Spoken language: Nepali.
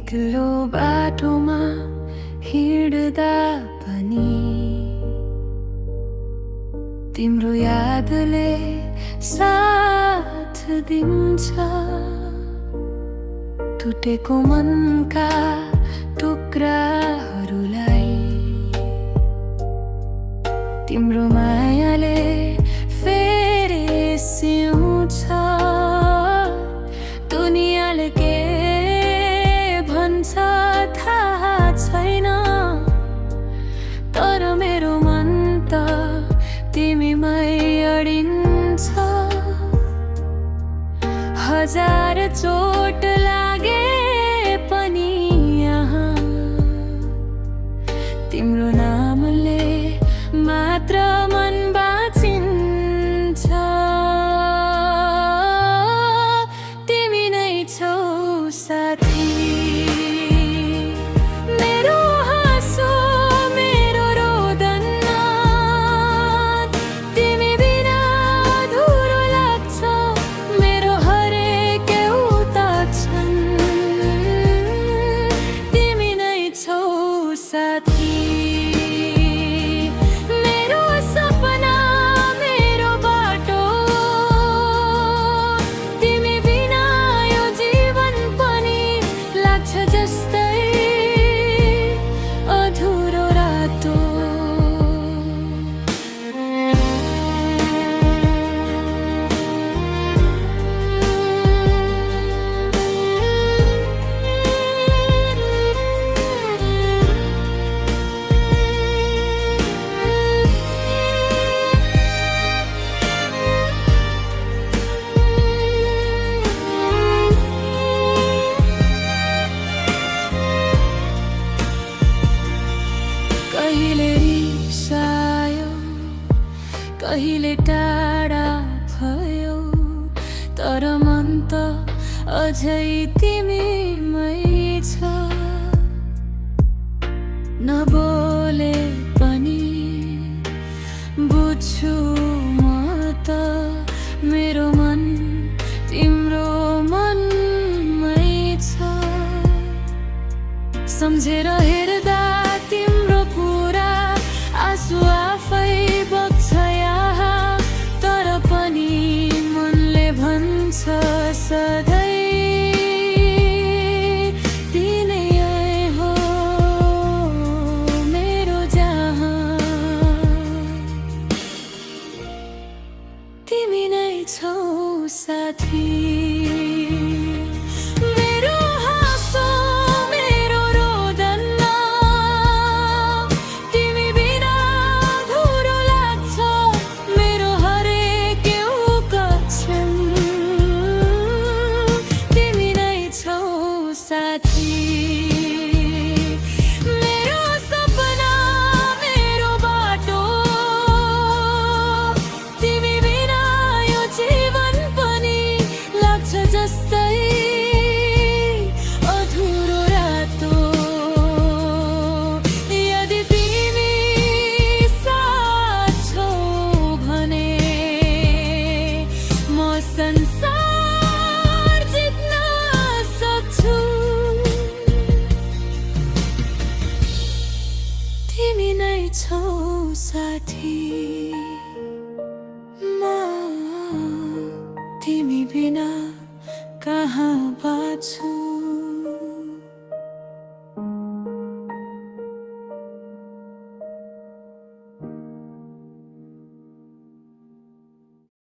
एक्लो बाटोमा हिँड्दा पनि तिम्रो यादले साथ दिन्छ। टुटेको मनका टुक्राहरूलाई तिम्रो मायाले फेरि सिउँछ। दुनियाँले के भन्छ थाहा छैन, तर मेरो मन त तिमीमै अडिन्छ। हजार चोट लागे पनि यहाँ तिम्रो नामले मात्र मन बाँचिन्छ। तिमी नै छौ साथी, मेरो हाँसो मेरो रोदन। तिमी बिना अधुरो लाग्छ मेरो हरेक एउटा क्षण। तिमी नै छौ साथी, मेरो सपना मेरो बाटो। तिमी बिना यो जीवन पनि लाग्छ जस्तै अधुरो रातो। कहिले रिसायो कहिले टाढा भयो, तर मन त अझै तिमीमै छ। नबोले पनि बुझ्छु म त मेरो मन तिम्रो मनमै छ। सम्झेर हेर्दा तिम्रो कुरा आँसु आफै बग्छ यहाँ, तर पनि मनले भन्छ सधैँ तिनै हो मेरो जहाँ। तिमी नै छौ साथी, मेरो हाँसो मेरो रोदन। तिमी बिना अधुरो लाग्छ मेरो हरेक एउटा क्षण। तिमी नै छौ साथी, मेरो सपना मेरो बाटो। तिमी बिना यो जीवन पनि लाग्छ जस्तै अधुरो रातो। यदि तिमी साथ छौ भने म संसार जित्न सक्छु। तिमी नै छौ साथी, म तिमी बिना कहाँ बाँच्छु।